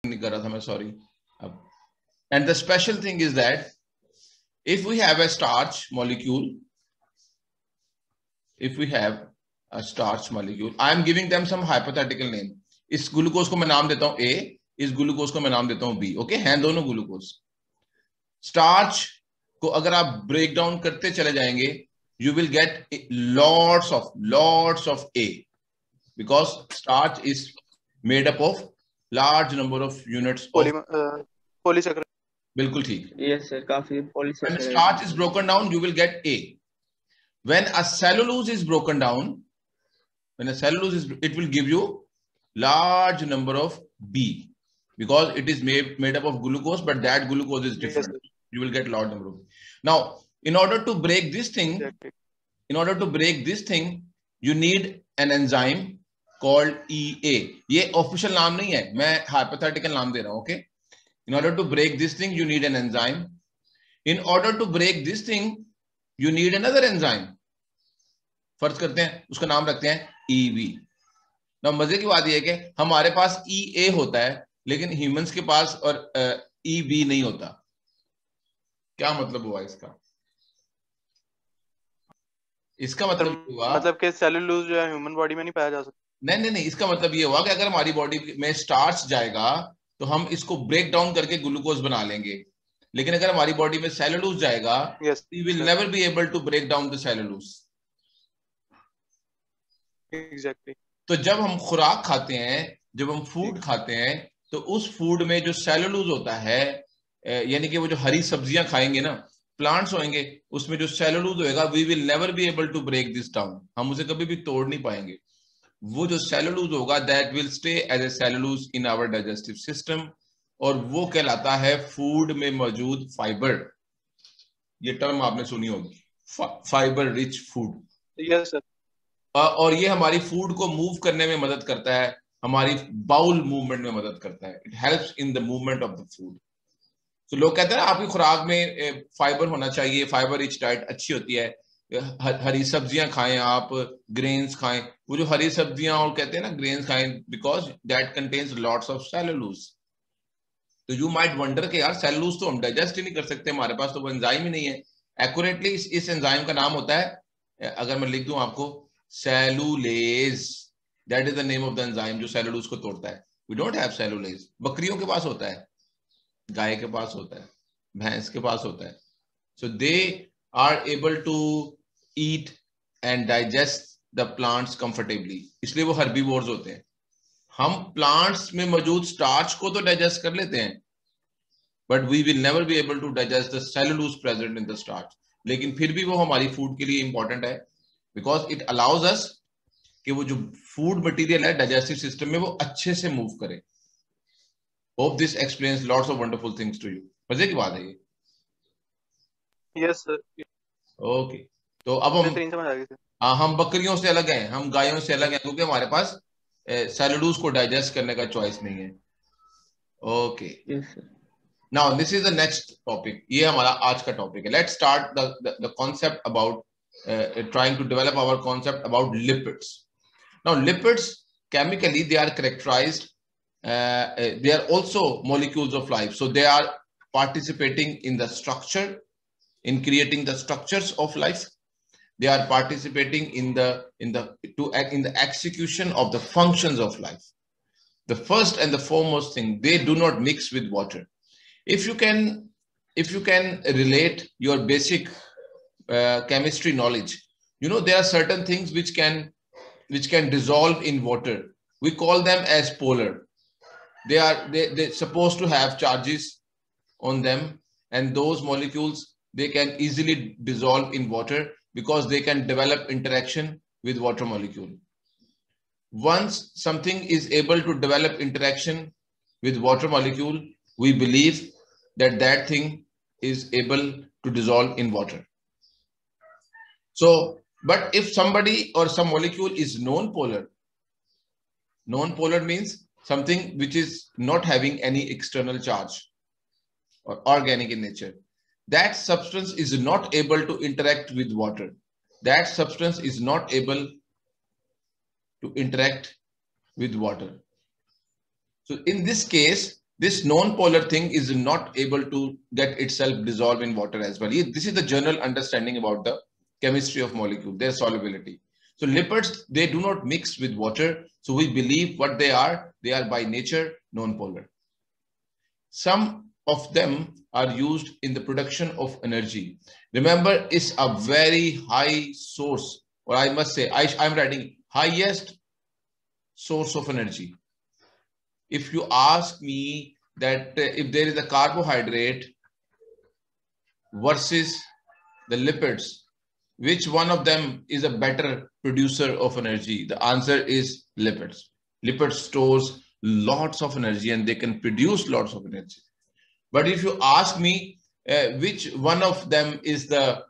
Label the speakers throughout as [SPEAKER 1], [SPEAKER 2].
[SPEAKER 1] नहीं कर रहा था मैं, sorry. And the special thing is that if we have a starch molecule, I am giving them some hypothetical name. इस glucose को मैं नाम देता हूं A, इस ग्लूकोज को मैं नाम देता हूं B. ओके, हैं दोनों ग्लूकोज. स्टार्च को अगर आप ब्रेक डाउन करते चले जाएंगे, you will get lots of A, because starch is made up of large number of units of
[SPEAKER 2] polysaccharide.
[SPEAKER 1] बिल्कुल ठीक.
[SPEAKER 3] Yes sir, काफी polysaccharide.
[SPEAKER 1] When starch is broken down, you will get A. When a cellulose is broken down, it will give you large number of B, because it is made up of glucose, but that glucose is different. Yes, you will get large number of. Now, in order to break this thing, you need an enzyme called EA. ये official नाम नहीं है, मैं hypothetical नाम दे रहा हूं. Okay. In order to break this thing, you need an enzyme. In order to break this thing, you need another enzyme. फर्ज करते हैं उसका नाम रखते हैं EB. ना मजे की बात यह है कि हमारे पास EA होता है, लेकिन ह्यूमंस के पास और EB नहीं होता. क्या मतलब हुआ इसका? इसका मतलब हुआ,
[SPEAKER 2] मतलब कि सेलुलोज जो है ह्यूमन बॉडी में नहीं पाया जा सकता.
[SPEAKER 1] नहीं, इसका मतलब ये हुआ कि अगर हमारी बॉडी में स्टार्च जाएगा तो हम इसको ब्रेक डाउन करके ग्लूकोज बना लेंगे, लेकिन अगर हमारी बॉडी में सेलुलोज जाएगा, we will never be able to break down the cellulose.
[SPEAKER 2] Exactly.
[SPEAKER 1] तो जब हम खुराक खाते हैं, जब हम फूड खाते हैं, तो उस फूड में जो सेलुलोज होता है, यानी कि वो जो हरी सब्जियां खाएंगे ना, प्लांट्स होंगे, उसमें जो सेलुलोज होएगा, we will never be able to break this down. हम उसे कभी भी तोड़ नहीं पाएंगे. वो जो सेलुलोज होगा, that will stay as a cellulose in our digestive system, और वो कहलाता है फूड में मौजूद फाइबर. ये टर्म आपने सुनी होगी, fibre rich food.
[SPEAKER 2] Yes sir.
[SPEAKER 1] और ये हमारी फूड को मूव करने में मदद करता है, हमारी बाउल मूवमेंट में मदद करता है. It helps in the movement of the food. तो लोग कहते हैं आपकी खुराक में फाइबर होना चाहिए, फाइबर रिच डाइट अच्छी होती है, हरी सब्जियां खाएं, आप ग्रेन्स खाएं. वो जो हरी सब्जियां और कहते हैं ना ग्रेन्स खाएं, because that contains lots of cellulose. तो यू माइट वंडर कि यार सेलुलोज तो हम डाइजेस्ट ही नहीं कर सकते, हमारे पास तो वो एंजाइम ही नहीं है. एक्यूरेटली इस एंजाइम का नाम होता है, अगर मैं लिख दूं आपको, cellulase. That is the name of the enzyme जो सेलुलोज को तोड़ता है. We don't have cellulase. बकरियों के पास होता है, गाय के पास होता है, भैंस के पास होता है. So they are able to eat and digest the plants comfortably, इसलिए वो हर्बीवोर्स होते हैं. हम प्लांट्स में मौजूद स्टार्च को तो डाइजेस्ट कर लेते हैं, but we will never be able to digest the cellulose present in the starch. लेकिन फिर भी वो हमारी फूड के लिए इंपॉर्टेंट है, बिकॉज इट अलाउज अस कि वो जो फूड मटेरियल है डाइजेस्टिव सिस्टम में वो अच्छे से मूव करे. Hope this explains lots of wonderful things to you. मजे की बात है ये.
[SPEAKER 2] Yes sir.
[SPEAKER 1] ओके, तो अब हम बकरियों से अलग हैं, हम गायों से अलग हैं, क्योंकि हमारे पास सेलुलोज को डाइजेस्ट करने का चॉइस नहीं है. Okay, now this is the next topic. ये हमारा आज का टॉपिक है. Let's start the concept about trying to develop our concept about lipids. Now lipids, chemically they are characterized, they are also molecules of life, so they are participating in the structure, in creating the structures of life. They are participating in the execution of the functions of life. The first and the foremost thing, they do not mix with water. If you can relate your basic chemistry knowledge, you know there are certain things which can dissolve in water. We call them as polar. They're supposed to have charges on them, and those molecules, they can easily dissolve in water because they can develop interaction with water molecule. Once something is able to develop interaction with water molecule, we believe that that thing is able to dissolve in water. So, but if somebody or some molecule is non-polar means something which is not having any external charge or organic in nature. That substance is not able to interact with water. That substance is not able to interact with water. So in this case, This non-polar thing is not able to get itself dissolved in water as well. This is the general understanding about the chemistry of molecule, their solubility. So lipids, they do not mix with water. So we believe what they are by nature non-polar. Some of them are used in the production of energy. Remember, it's a very high source, or I must say, I'm writing highest source of energy. If you ask me that if there is a carbohydrate versus the lipids, which one of them is a better producer of energy? The answer is lipids. Lipids stores lots of energy and they can produce lots of energy. But if you ask me which one of them is the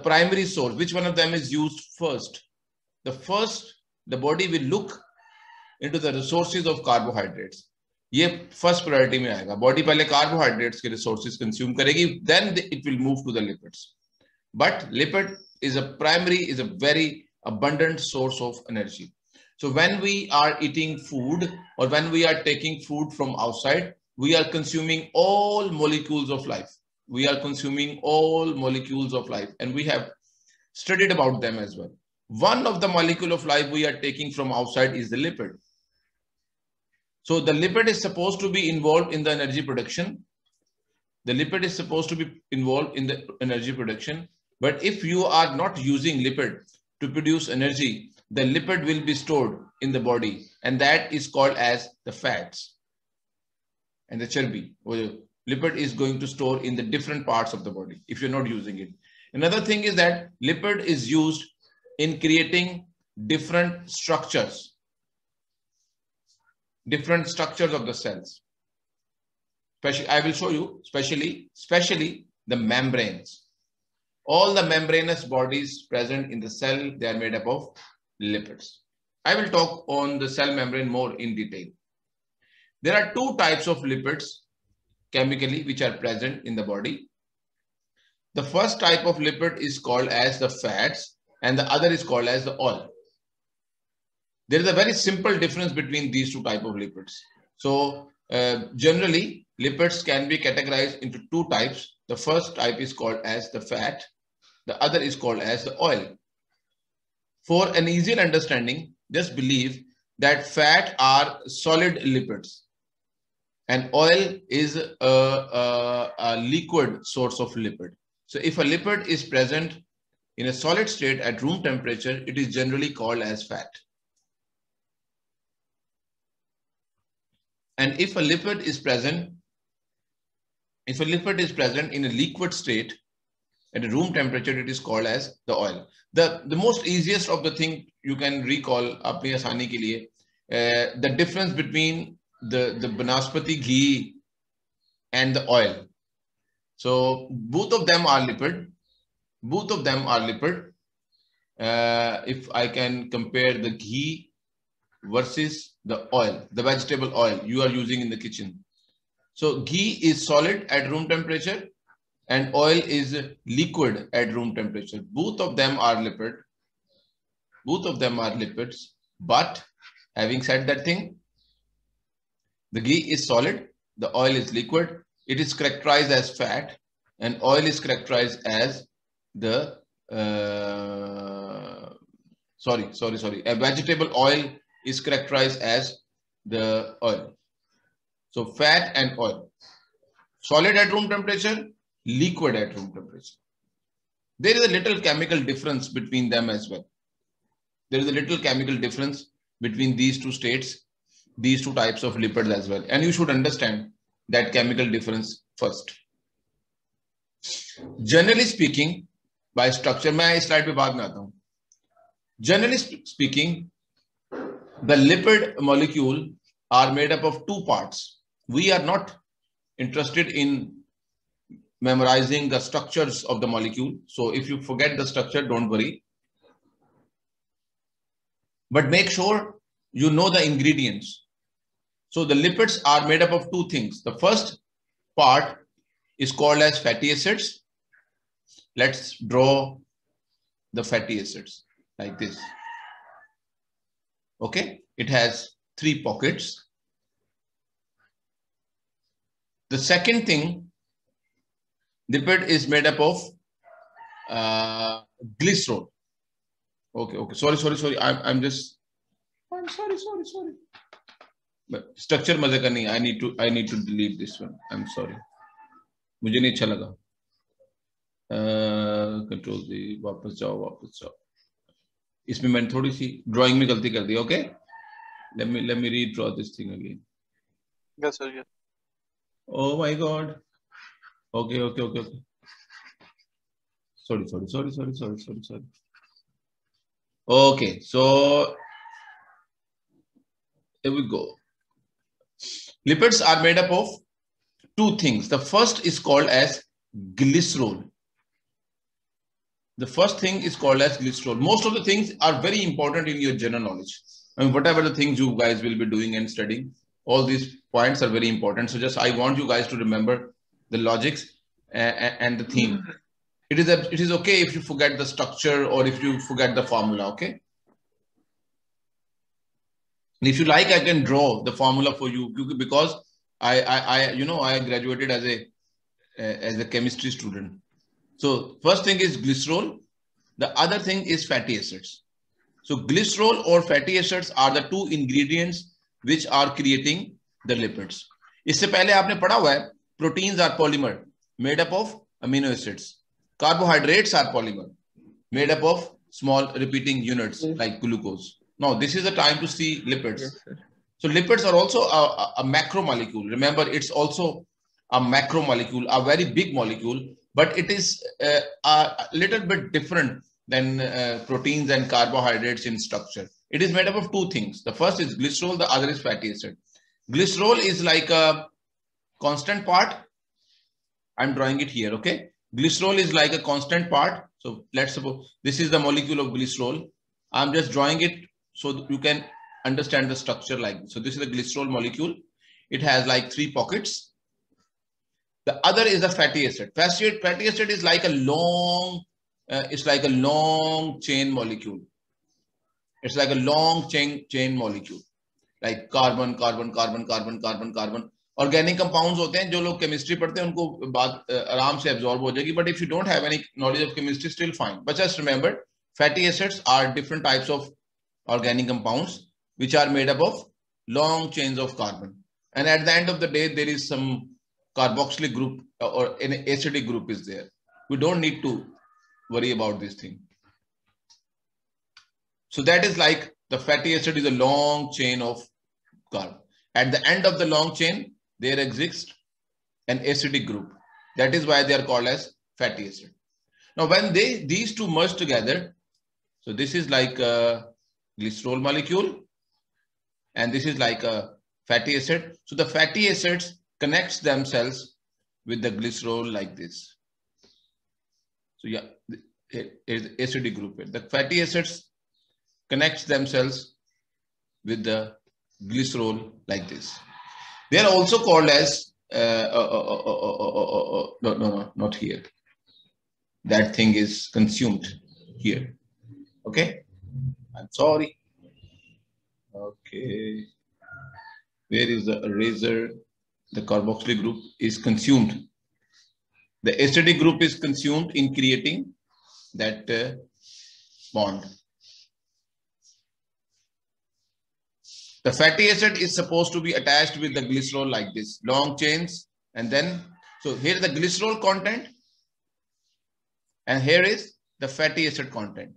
[SPEAKER 1] primary source, which one of them is used first? The body will look into the resources of carbohydrates. ये first priority में आएगा. Body पहले carbohydrates के resources consume करेगी, then it will move to the lipids. But lipid is a very abundant source of energy. So when we are eating food or when we are taking food from outside, we are consuming all molecules of life. We are consuming all molecules of life, and we have studied about them as well. One of the molecule of life we are taking from outside is the lipid. So the lipid is supposed to be involved in the energy production. The lipid is supposed to be involved in the energy production. But if you are not using lipid to produce energy, the lipid will be stored in the body, and that is called as the fats and the charbi. Lipid is going to store in the different parts of the body if you're not using it. Another thing is that lipid is used in creating different structures of the cells. Especially, I will show you, especially the membranes. All the membranous bodies present in the cell, they are made up of lipids. I will talk on the cell membrane more in detail. There are two types of lipids chemically which are present in the body. The first type of lipid is called as the fats and the other is called as the oil. There is a very simple difference between these two types of lipids. So generally lipids can be categorized into two types. The first type is called as the fat. The other is called as the oil. For an easier understanding, just believe that fat are solid lipids and oil is a liquid source of lipid. So if a lipid is present in a solid state at room temperature, it is generally called as fat. And if a lipid is present in a liquid state at a room temperature, it is called as the oil. The most easiest of the thing you can recall apni asani ke liye, the difference between the banaspati ghee and the oil. So both of them are lipid. If I can compare the ghee versus the oil, the vegetable oil you are using in the kitchen. So ghee is solid at room temperature and oil is liquid at room temperature. Both of them are lipids. But having said that thing, the ghee is solid, the oil is liquid. It is characterized as fat, and oil is characterized as the A vegetable oil is characterized as the oil. So fat and oil, solid at room temperature, liquid at room temperature. There is a little chemical difference between them as well. There is a little chemical difference between these two states, these two types of lipids as well. And you should understand that chemical difference first. Generally speaking, by structure, मैं इस slide पे बाद में आता हूँ. Generally speaking, the lipid molecule are made up of two parts. We are not interested in memorizing the structures of the molecule. So if you forget the structure, don't worry. But make sure you know the ingredients. So the lipids are made up of two things. The first part is called as fatty acids. Let's draw the fatty acids like this. Okay, it has three pockets. The second thing, lipid is made up of glycerol. Okay. Sorry. I'm sorry. But structure मजे करनी है. I need to delete this one. I'm sorry. मुझे नहीं अच्छा लगा. Control Z. वापस जाओ. इसमें मैंने थोड़ी सी ड्राइंग में गलती कर दी. Okay. Let me redraw this thing again.
[SPEAKER 2] Yes, sir. Yes.
[SPEAKER 1] Oh my God. Okay. Sorry. Okay, so here we go. Lipids are made up of two things. The first is called as glycerol. Most of the things are very important in your general knowledge. I mean, whatever the things you guys will be doing and studying, all these points are very important. So just I want you guys to remember the logics and the theme. It is okay if you forget the structure or if you forget the formula, okay? And if you like, I can draw the formula for you because I graduated as a chemistry student. So first thing is glycerol. The other thing is fatty acids. So glycerol or fatty acids are the two ingredients which are creating the lipids. इससे पहले आपने पढ़ा हुआ है proteins are polymer made up of amino acids. Carbohydrates are polymer made up of small repeating units like glucose. Now this is the time to see lipids. Yes, so lipids are also a macromolecule. Remember, it's also a macromolecule, a very big molecule, but it is a little bit different than proteins and carbohydrates in structure. It is made up of two things. The first is glycerol, the other is fatty acid. Glycerol is like a constant part. I'm drawing it here, okay? Glycerol is like a constant part. So let's suppose this is the molecule of glycerol. I'm just drawing it so you can understand the structure like this. So this is the glycerol molecule. It has like 3 pockets. The other is the fatty acid. Fatty acid is like a long, chain molecule. It's like a long chain molecule, like carbon. Organic compounds होते हैं जो लोग chemistry पढ़ते हैं उनको बात आराम से absorb हो जाएगी. But if you don't have any knowledge of chemistry, still fine. But just remember, fatty acids are different types of organic compounds which are made up of long chains of carbon. And at the end of the day, there is some carboxylic group or an acidic group is there. We don't need to worry about this thing. So that is like the fatty acid is a long chain of carbon. At the end of the long chain, there exists an acidic group. That is why they are called as fatty acid. Now, when these two merge together, so this is like a glycerol molecule, and this is like a fatty acid. So the fatty acids connects themselves with the glycerol like this. So yeah, here is the acidic group. The fatty acids connects themselves with the glycerol like this. They are also called as no, not here. That thing is consumed here. Okay, I'm sorry. Okay, where is the eraser? The carboxylic group is consumed. The acidic group is consumed in creating that bond. The fatty acid is supposed to be attached with the glycerol like this, long chains, and then, so here is the glycerol content, and here is the fatty acid content.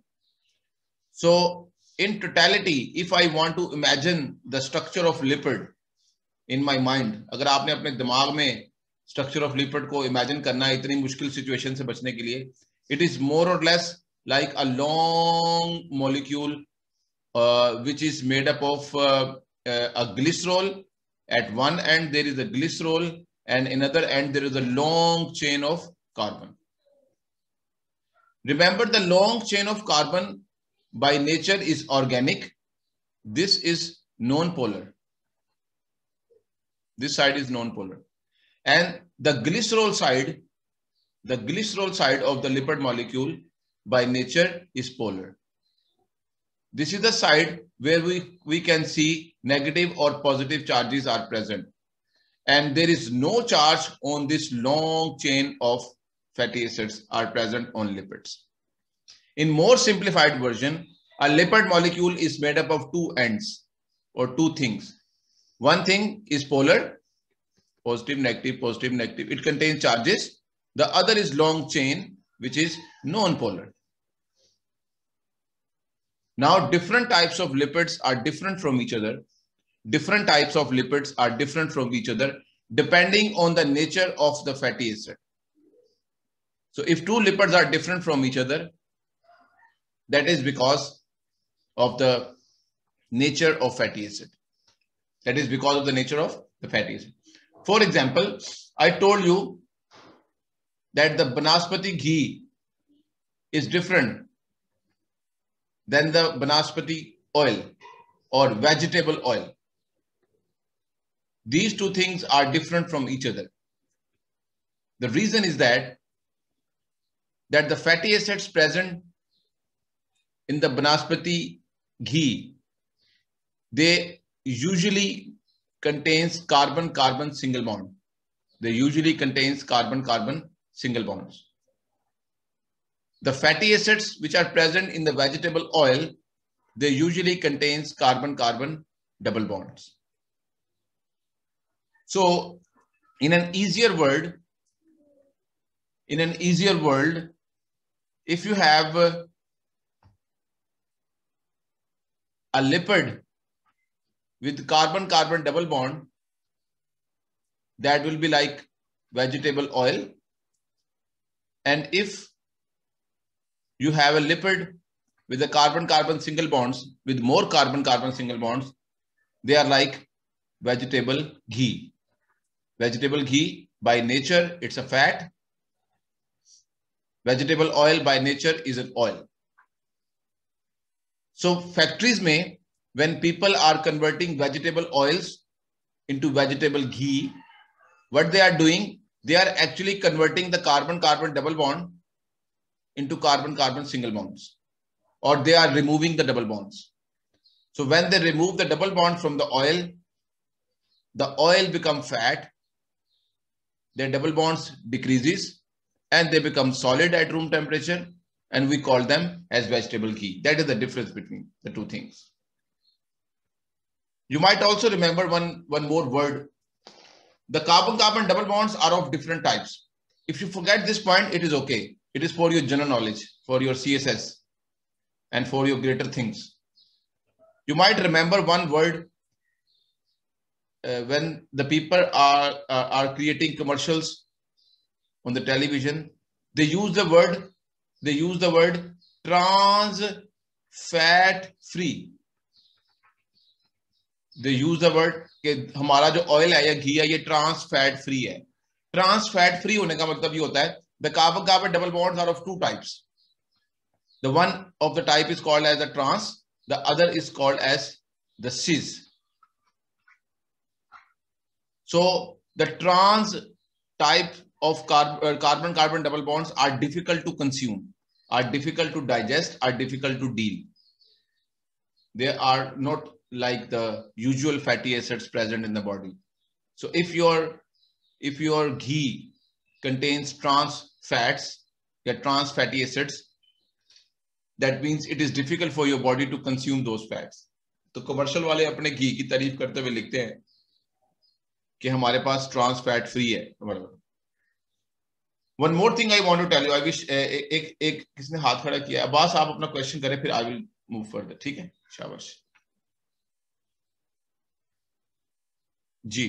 [SPEAKER 1] So in totality, if I want to imagine the structure of lipid in my mind, अगर आपने अपने दिमाग में structure of lipid को imagine करना है इतनी मुश्किल situation से बचने के लिए, it is more or less like a long molecule which is made up of a glycerol. At one end there is a glycerol, and another end there is a long chain of carbon. Remember, the long chain of carbon by nature is organic. This is non-polar. This side is non-polar, and the glycerol side of the lipid molecule by nature is polar. This is the side where we can see negative or positive charges are present. and there is no charge on this long chain of fatty acids are present on lipids. In more simplified version, a lipid molecule is made up of two ends or two things. One thing is polar, positive, negative. It contains charges. The other is long chain, which is non-polar. Now, different types of lipids are different from each other. Different types of lipids are different from each other depending on the nature of the fatty acid. So if two lipids are different from each other, that is because of the nature of fatty acid. That is because of the nature of the fatty acid. For example, I told you that the banaspati ghee is different than the banaspati oil or vegetable oil. These two things are different from each other. The reason is that the fatty acids present in the banaspati ghee, they usually contains carbon-carbon single bond. They usually contains carbon-carbon single bonds. The fatty acids which are present in the vegetable oil, they usually contains carbon-carbon double bonds. So in an easier world, if you have a lipid with carbon-carbon double bond, that will be like vegetable oil. And if you have a lipid with a carbon-carbon single bonds, with more carbon-carbon single bonds, they are like vegetable ghee. Vegetable ghee, by nature, it's a fat. Vegetable oil, by nature, is an oil. So factories may, when people are converting vegetable oils into vegetable ghee, what they are doing, they are actually converting the carbon-carbon double bond into carbon-carbon single bonds, or they are removing the double bonds. So when they remove the double bond from the oil becomes fat, their double bonds decreases and they become solid at room temperature, and we call them as vegetable ghee. That is the difference between the two things. You might also remember one more word. The carbon-carbon double bonds are of different types. If you forget this point, it is okay. It is for your general knowledge, for your CSS, and for your greater things. You might remember one word when the people are creating commercials on the television. They use the word trans fat free. They use the word कि हमारा जो oil है या घी है ये trans fat free है. Trans fat free होने का मतलब ये होता है the carbon-carbon double bonds are of two types. The one of the type is called as the trans, the other is called as the cis. So the trans type of carbon-carbon double bonds are difficult to consume, are difficult to digest, are difficult to deal. They are not like the usual fatty acids present in the body. So if your ghee contains trans fats, trans fatty acids, that means it is difficult for your body to consume those fats. तो commercial वाले अपने घी की तारीफ करते हुए लिखते हैं कि हमारे पास ट्रांस फैट फ्री है. One more thing I want to tell you, I wish एक किसने हाथ खड़ा किया. अब्बास आप अपना क्वेश्चन करें, फिर I will move further. ठीक है, शाबाश जी.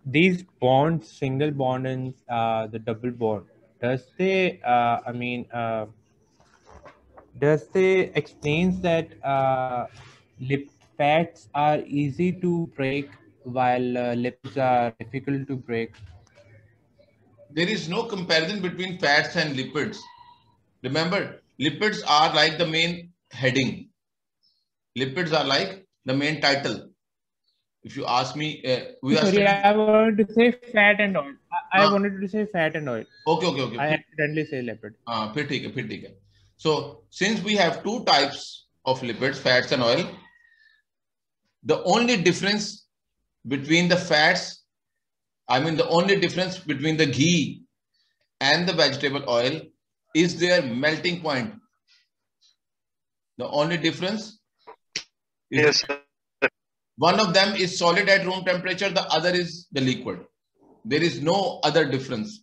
[SPEAKER 3] These bonds, single bond and the double bond, does they does they explains that fats are easy to break while lipids are difficult to break?
[SPEAKER 1] There is no comparison between fats and lipids. Remember, lipids are like the main heading. Lipids are like the main title. If you ask me,
[SPEAKER 3] I wanted to say fat and oil. I wanted to say fat and oil.
[SPEAKER 1] Okay.
[SPEAKER 3] I accidentally say lipid.
[SPEAKER 1] फिर ठीक है. So since we have two types of lipids, fats and oil, the only difference between the fats, I mean the only difference between the ghee and the vegetable oil is their melting point. The only difference is
[SPEAKER 2] Yes, sir.
[SPEAKER 1] one of them is solid at room temperature, the other is the liquid. There is no other difference.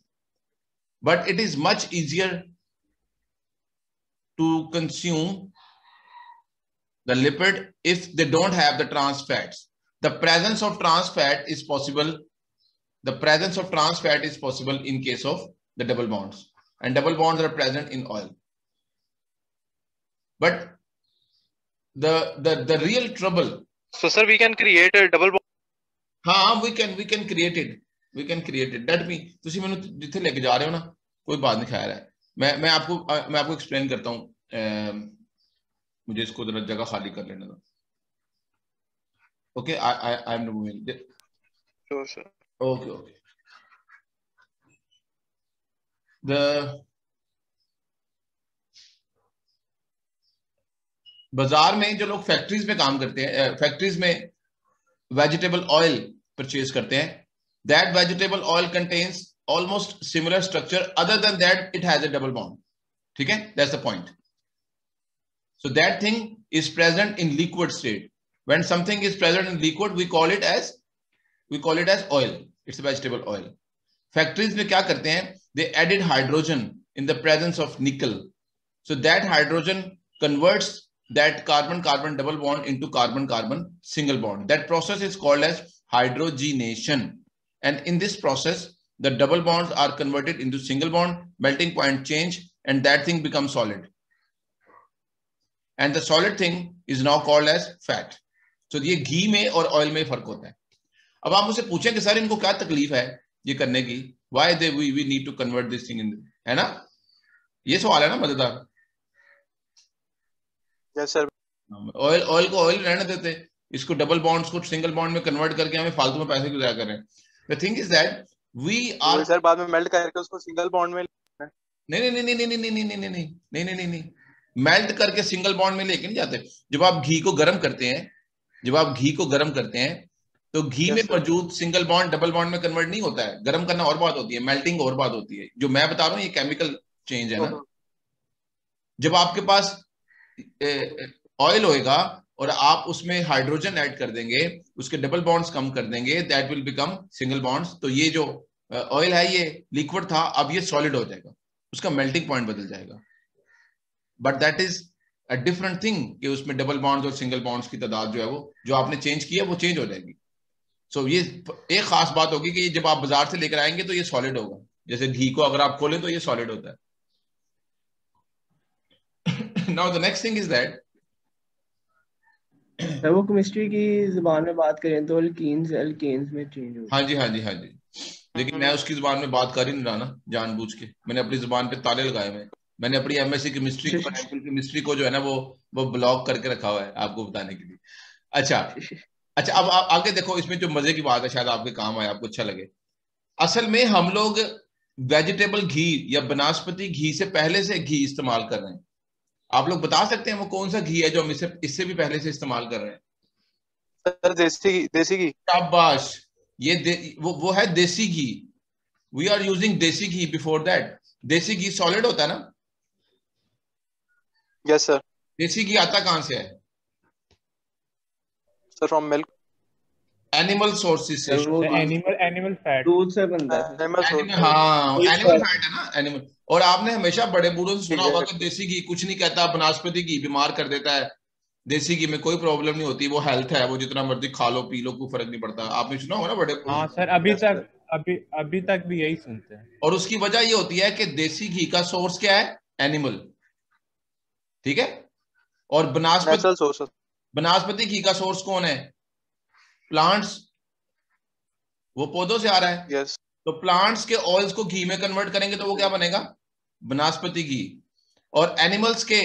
[SPEAKER 1] But it is much easier to consume the lipid if they don't have the trans fats. The presence of trans fat is possible. The presence of trans fat is possible in case of the double bonds, and double bonds are present in oil. But the real trouble.
[SPEAKER 2] So sir, we can create a double bond.
[SPEAKER 1] हाँ, we can create it. We can create it. That means तुसी मेनू जिथे लेके जा रहे हो ना, कोई बात नहीं ख्याल है. मैं आपको एक्सप्लेन करता हूँ. मुझे इसको जरा जगह खाली कर लेने दो. Okay, I am removing.
[SPEAKER 2] Sure, sir.
[SPEAKER 1] Okay. बाजार में जो लोग फैक्ट्रीज में काम करते हैं, फैक्ट्रीज में वेजिटेबल ऑयल परचेज करते हैं, that vegetable oil contains almost similar structure, other than that it has a double bond. ठीक है, that's the point. So that thing is present in liquid state. When something is present in liquid, we call it as oil. It's a vegetable oil. Factories में क्या करते हैं? They added hydrogen in the presence of nickel. So that hydrogen converts that carbon-carbon double bond into carbon-carbon single bond. That process is called as hydrogenation. And in this process, the double bonds are converted into single bond, melting point change, and that thing becomes solid. And the solid thing is now called as fat. So ये घी में और oil में फर्क होता है. अब आप मुझसे पूछें कि सर इनको क्या तकलीफ है ये करने की? Why we need to convert this thing in, है ना? ये सवाल है ना मजेदार.
[SPEAKER 2] Yes, sir.
[SPEAKER 1] ऑयल को ऑयल रहने देते, इसको डबल बॉन्ड्स को सिंगल बॉन्ड में कन्वर्ट करके हमें फालतू में पैसे गुजारा कर रहे हैं. The thing is that we are.
[SPEAKER 2] Sir बाद में मेल्ट करके उसको सिंगल बॉन्ड में
[SPEAKER 1] नहीं, मेल्ट करके सिंगल बॉन्ड में लेके नहीं जाते. जब आप घी को गर्म करते हैं तो घी में मौजूद सिंगल बॉन्ड डबल बॉन्ड में कन्वर्ट नहीं होता है. गर्म करना और बात होती है, मेल्टिंग और बात होती है. जो मैं बता रहा हूँ ये केमिकल चेंज है ना. जब आपके पास ऑयल होएगा और आप उसमें हाइड्रोजन ऐड कर देंगे, उसके डबल बॉन्ड्स कम कर देंगे, that will become single bonds. तो ये जो ऑयल है ये लिक्विड था, अब ये सॉलिड हो जाएगा, उसका मेल्टिंग पॉइंट बदल जाएगा. But that is a different thing कि उसमें डबल बॉन्ड्स और सिंगल बॉन्ड्स की तादाद जो है वो जो आपने चेंज किया वो चेंज हो जाएगी. सो ये एक खास बात होगी कि जब आप बाजार से लेकर आएंगे तो ये सॉलिड होगा. जैसे घी को अगर आप खोलें तो ये सॉलिड होता है. Now the next thing is that
[SPEAKER 4] वो केमिस्ट्री की जुबान में बात करें तो अल्कीन्स में चेंज हो.
[SPEAKER 1] हाँ जी. लेकिन मैं उसकी जुबान में बात कर ही नहीं रहा ना, जानबूझ के. मैंने अपनी जुबान पे ताले लगाए हुए. मैंने अपनी एमएससी केमिस्ट्री को जो है ना वो ब्लॉक करके रखा हुआ है आपको बताने के लिए. अच्छा अब आगे देखो, इसमें जो मजे की बात है शायद आपके काम आए, आपको अच्छा लगे. असल में हम लोग वेजिटेबल घी या वनस्पति घी से पहले से घी इस्तेमाल कर रहे हैं. आप लोग बता सकते हैं वो कौन सा घी है जो हम इससे भी पहले से इस्तेमाल कर रहे हैं?
[SPEAKER 2] सर देसी घी.
[SPEAKER 1] शाबाश, ये वो है देसी घी. वी आर यूजिंग देसी घी बिफोर दैट. देसी घी सॉलिड होता है ना?
[SPEAKER 2] Yes sir.
[SPEAKER 1] देसी घी आता कहां से है?
[SPEAKER 2] Sir from milk.
[SPEAKER 1] Animal sources से.
[SPEAKER 3] एनिमल फैट,
[SPEAKER 4] दूध से बनता है.
[SPEAKER 1] हाँ, एनिमल फैट है ना, एनिमल. और आपने हमेशा बड़े बूढ़ों से सुना होगा कि देसी घी कुछ नहीं कहता, वनस्पति घी बीमार कर देता है. देसी घी में कोई प्रॉब्लम नहीं होती, वो हेल्थ है, वो जितना मर्जी खा लो पी लो कोई फर्क नहीं पड़ता. आपने सुना होगा ना बड़े.
[SPEAKER 3] हाँ सर, अभी तक भी यही सुनते हैं.
[SPEAKER 1] और उसकी वजह ये होती है कि देसी घी का सोर्स क्या है? एनिमल. ठीक है. और वनस्पति घी का सोर्स कौन है? प्लांट्स. वो पौधों से आ रहा है.
[SPEAKER 2] यस.
[SPEAKER 1] तो प्लांट्स के ऑयल्स को घी में कन्वर्ट करेंगे तो वो क्या बनेगा? वनस्पति घी. और एनिमल्स के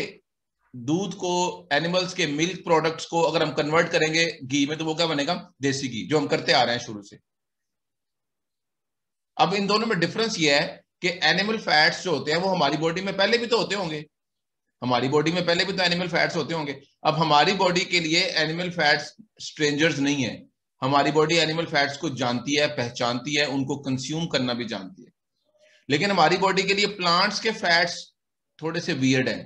[SPEAKER 1] दूध को, एनिमल्स के मिल्क प्रोडक्ट्स को अगर हम कन्वर्ट करेंगे घी में तो वो क्या बनेगा? देसी घी, जो हम करते आ रहे हैं शुरू से. अब इन दोनों में डिफरेंस ये है कि एनिमल फैट्स जो होते हैं वो हमारी बॉडी में पहले भी तो होते होंगे. हमारी बॉडी में पहले भी तो एनिमल फैट्स होते होंगे. अब हमारी बॉडी के लिए एनिमल फैट्स स्ट्रेंजर्स नहीं है. हमारी बॉडी एनिमल फैट्स को जानती है, पहचानती है, उनको कंज्यूम करना भी जानती है। लेकिन हमारी बॉडी के लिए प्लांट्स के फैट्स थोड़े से वियर्ड हैं।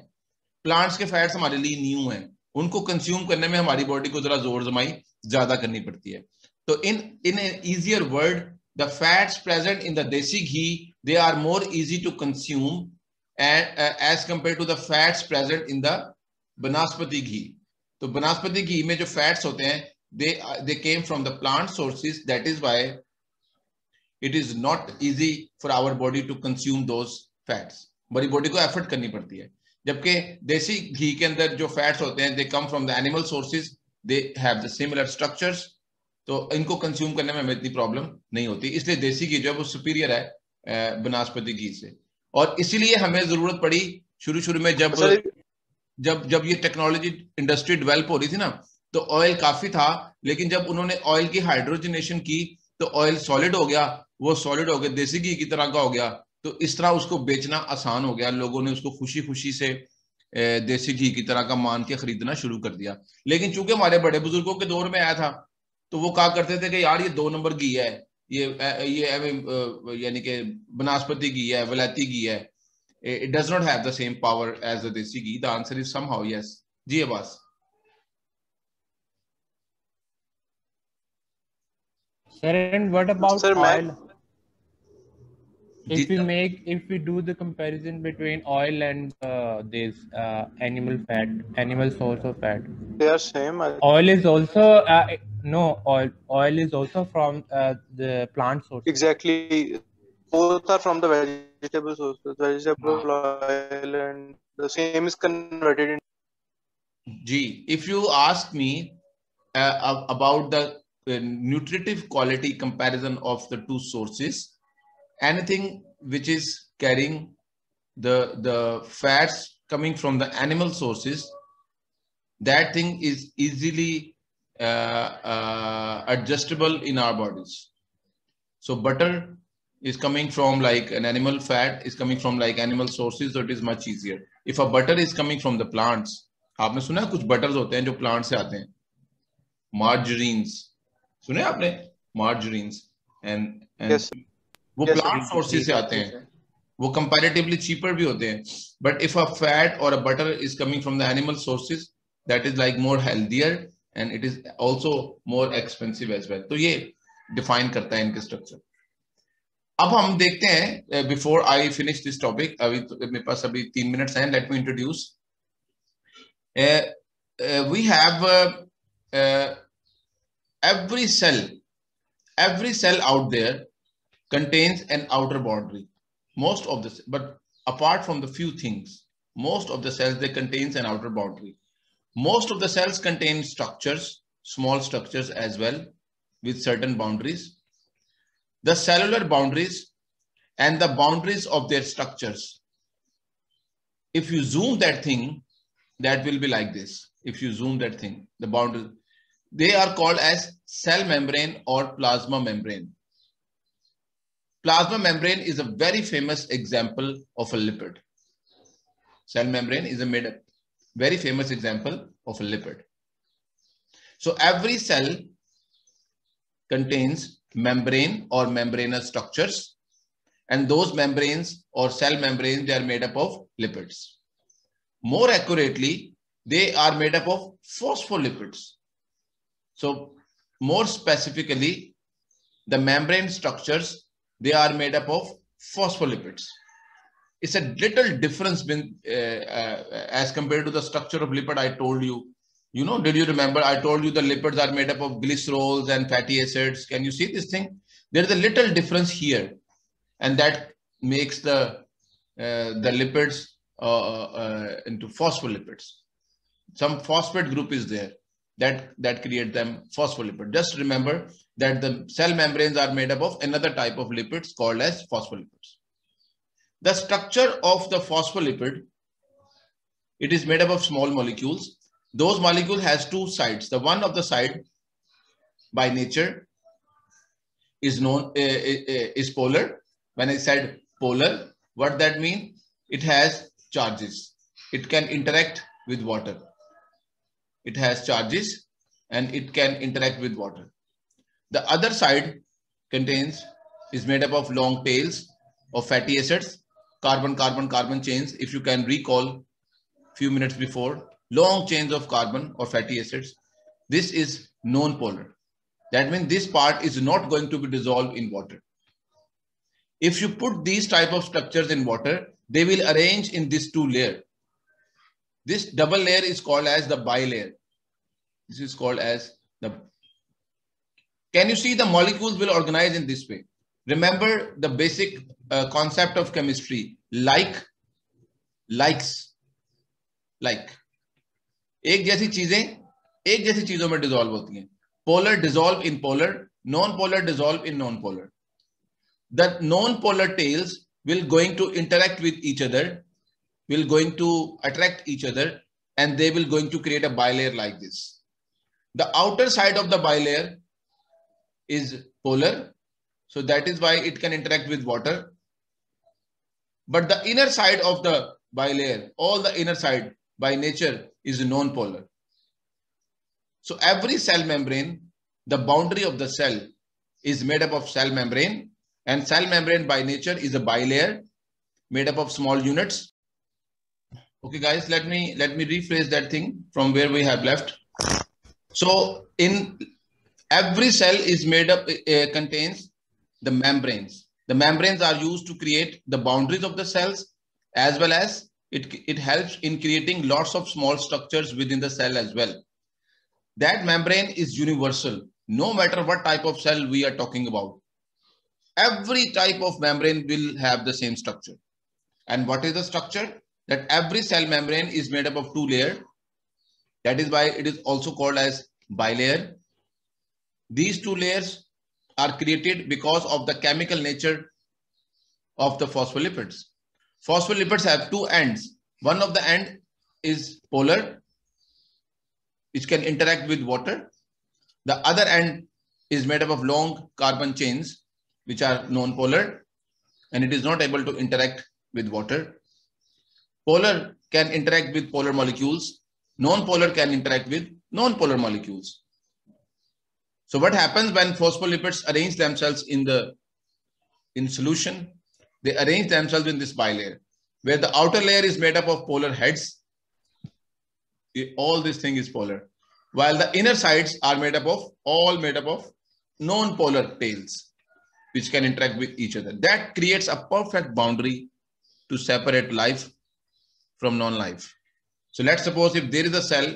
[SPEAKER 1] प्लांट्स के फैट्स हमारे लिए न्यू हैं, उनको कंज्यूम करने में हमारी बॉडी को जरा जोर जमाई ज्यादा करनी पड़ती है। तो in easier word, the fats present in the desi ghee, they are more easy to consume as compare to the fats present in the vanaspati ghee. तो बनस्पति घी में जो फैट्स होते हैं, they came from the plant sources, that is why it is not easy for our body to consume those fats. हमारी body को effort करनी पड़ती है। जबकि देसी घी के अंदर जो फैट्स होते हैं, they come from the animal sources, they have the similar structures, तो इनको कंज्यूम करने में हमें इतनी प्रॉब्लम नहीं होती। इसलिए देसी घी जो है वो सुपीरियर है बनस्पति घी से। और इसीलिए हमें जरूरत पड़ी शुरू में जब ये टेक्नोलॉजी इंडस्ट्री डेवलप हो रही थी ना, तो ऑयल काफी था, लेकिन जब उन्होंने ऑयल की हाइड्रोजनेशन की तो ऑयल सॉलिड हो गया, वो सॉलिड हो गया, देसी घी की तरह का हो गया। तो इस तरह उसको बेचना आसान हो गया, लोगों ने उसको खुशी से देसी घी की तरह का मान के खरीदना शुरू कर दिया। लेकिन चूंकि हमारे बड़े बुजुर्गों के दौर में आया था, तो वो कहा करते थे कि यार ये 2 नंबर घी है, ये यानी कि बनस्पति घी है, वलैती घी है, it does not have the same power as the desi ghee. The answer is somehow yes. जी Abbas.
[SPEAKER 3] Sir, and what about
[SPEAKER 2] Sir,
[SPEAKER 3] oil? If we do the comparison between oil and this animal fat, animal source of fat,
[SPEAKER 2] they are same.
[SPEAKER 3] Oil is also oil is also from the plant source.
[SPEAKER 2] Exactly, both are from the vegetable sources. Vegetable oil and the same is converted in.
[SPEAKER 1] G, if you ask me about the nutritive quality comparison of the two sources, anything which is carrying the fats coming from the animal sources, that thing is easily adjustable in our bodies. So butter is coming from like an animal fat, is coming from like animal sources, so it is much easier. If a butter is coming from the plants, आपने सुना है कुछ buttress होते हैं जो plant से आते हैं, मार्जरीन्स, सुने आपने मार्जरीन्स, एंड वो प्लांट सोर्सेज से आते हैं, वो कंपैरेटिवली चीपर भी होते हैं. But if a fat or a butter is coming from the animal sources, that is like more healthier and it is also more expensive as well. तो ये डिफाइन करता है इनके स्ट्रक्चर. अब हम देखते हैं, before I finish this topic, अभी मेरे पास अभी 3 मिनट्स हैं, let me introduce. We have every cell out there contains an outer boundary. Most of this, but apart from the few things, most of the cells, they contains an outer boundary. Most of the cells contain structures, small structures as well, with certain boundaries. The cellular boundaries and the boundaries of their structures, if you zoom that thing, that will be like this. If you zoom that thing, the boundaries, they are called as cell membrane or plasma membrane. Plasma membrane is a very famous example of a lipid. Cell membrane is a very famous example of a lipid. So every cell contains membrane or membranous structures, and those membranes or cell membranes, they are made up of lipids. More accurately, they are made up of phospholipids. So more specifically, the membrane structures, they are made up of phospholipids. It's a little difference as compared to the structure of lipid I told you. You know, did you remember I told you the lipids are made up of glycerols and fatty acids? Can you see this thing? There is a little difference here, and that makes the lipids into phospholipids. Some phosphate group is there that create them phospholipid. Just remember that the cell membranes are made up of another type of lipids called as phospholipids. The structure of the phospholipid, it is made up of small molecules. Those molecules has two sides. The one of the side by nature is known is polar. When I said polar, what that means? It has charges. It can interact with water. It has charges and it can interact with water. The other side is made up of long tails of fatty acids, carbon-carbon-carbon chains. If you can recall few minutes before, long chains of carbon or fatty acids. This is non-polar. That means this part is not going to be dissolved in water. If you put these type of structures in water, they will arrange in this two layer. This double layer is called as the bilayer. This is called as the... Can you see the molecules will organize in this way? Remember the basic concept of chemistry, likes, like. एक जैसी चीजों में dissolve होती हैं. Polar dissolve in polar, non-polar dissolve in non-polar. The non-polar tails will going to interact with each other, will going to attract each other, and they will going to create a bilayer like this. The outer side of the bilayer is polar, so that is why it can interact with water. But the inner side of the bilayer, all the inner side by nature is non-polar. So every cell membrane, the boundary of the cell is made up of cell membrane, and cell membrane by nature is a bilayer made up of small units. Okay, guys, let me rephrase that thing from where we have left. So in every cell is made up, contains the membranes. The membranes are used to create the boundaries of the cells, as well as it helps in creating lots of small structures within the cell as well. That membrane is universal, no matter what type of cell we are talking about. Every type of membrane will have the same structure. And what is the structure? That every cell membrane is made up of two layers. That is why it is also called as bilayer. These two layers are created because of the chemical nature of the phospholipids. Phospholipids have two ends. One of the end is polar, which can interact with water. The other end is made up of long carbon chains, which are non-polar, and it is not able to interact with water. Polar can interact with polar molecules. Non-polar can interact with non-polar molecules. So what happens when phospholipids arrange themselves in solution? They arrange themselves in this bilayer, where the outer layer is made up of polar heads. All this thing is polar, while the inner sides are made up of non-polar tails, which can interact with each other. That creates a perfect boundary to separate life from non-life. So let's suppose if there is a cell,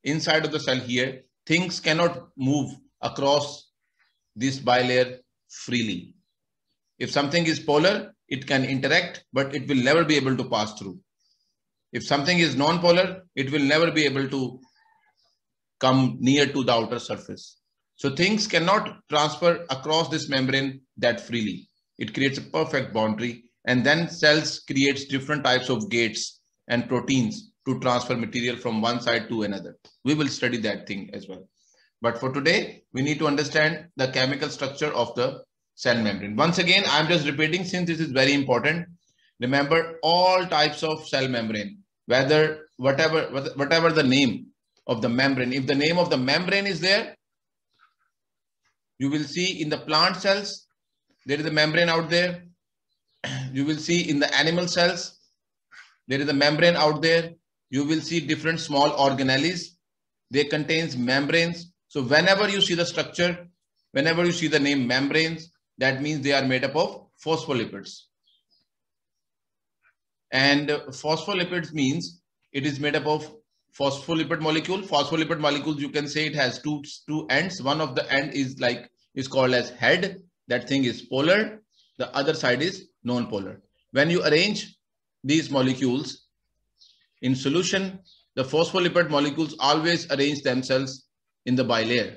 [SPEAKER 1] inside of the cell here, things cannot move across this bilayer freely. If something is polar, it can interact, but it will never be able to pass through. If something is non-polar, it will never be able to come near to the outer surface. So things cannot transfer across this membrane that freely. It creates a perfect boundary, and then cells creates different types of gates and proteins to transfer material from one side to another. We will study that thing as well. But for today, we need to understand the chemical structure of the cell membrane. Once again, I'm just repeating since this is very important. Remember all types of cell membrane, whatever the name of the membrane. If the name of the membrane is there, you will see in the plant cells, there is a membrane out there. You will see in the animal cells, there is a membrane out there. You will see different small organelles. They contains membranes. So whenever you see the structure, whenever you see the name membranes, that means they are made up of phospholipids. And phospholipids means it is made up of phospholipid molecule. Phospholipid molecules, you can say it has two ends. One of the end is called as head. That thing is polar. The other side is non-polar. When you arrange these molecules in solution, the phospholipid molecules always arrange themselves in the bilayer,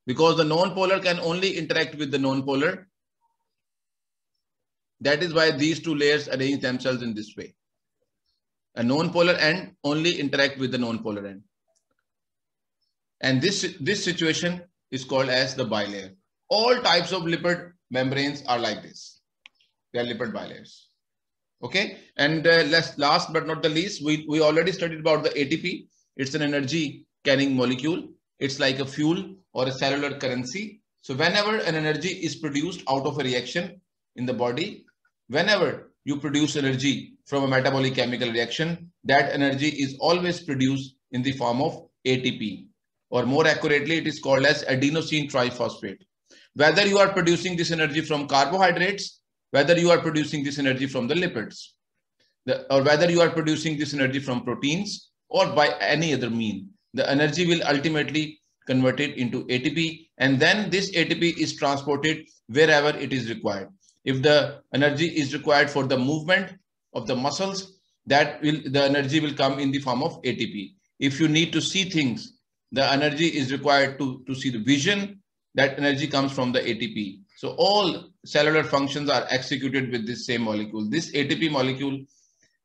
[SPEAKER 1] because the non-polar can only interact with the non-polar. That is why these two layers arrange themselves in this way. A non-polar end only interact with the non-polar end. And this situation is called as the bilayer. All types of lipid membranes are like this. They are lipid bilayers. Okay. And last but not the least, we already studied about the ATP. It's an energy carrying molecule. It's like a fuel or a cellular currency. So whenever an energy is produced out of a reaction in the body, whenever you produce energy from a metabolic chemical reaction, that energy is always produced in the form of ATP, or more accurately, it is called as adenosine triphosphate. Whether you are producing this energy from carbohydrates, whether you are producing this energy from the lipids, or whether you are producing this energy from proteins or by any other mean, the energy will ultimately convert it into ATP, and then this ATP is transported wherever it is required. If the energy is required for the movement of the muscles, the energy will come in the form of ATP. If you need to see things, the energy is required to see the vision, that energy comes from the ATP. So all cellular functions are executed with this same molecule. This ATP molecule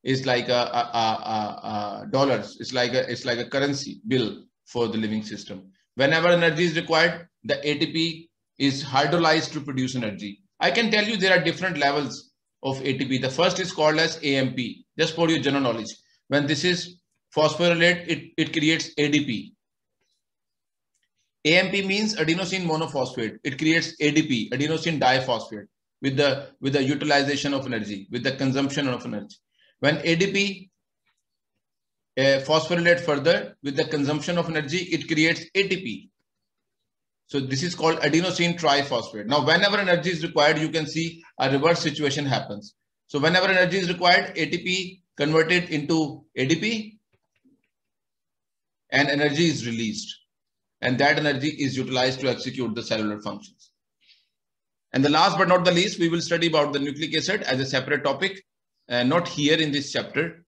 [SPEAKER 1] is like a dollars. It's like a currency bill for the living system. Whenever energy is required, the ATP is hydrolyzed to produce energy. I can tell you there are different levels of ATP. The first is called as AMP, just for your general knowledge. When this is phosphorylate, it creates ADP. AMP means adenosine monophosphate. It creates ADP, adenosine diphosphate, with the utilization of energy, with the consumption of energy. When ADP phosphorylate further with the consumption of energy, it creates ATP. So this is called adenosine triphosphate. Now, whenever energy is required, you can see a reverse situation happens. So whenever energy is required, ATP converted into ADP and energy is released. And that energy is utilized to execute the cellular functions. And the last but not the least, we will study about the nucleic acid as a separate topic, not here in this chapter.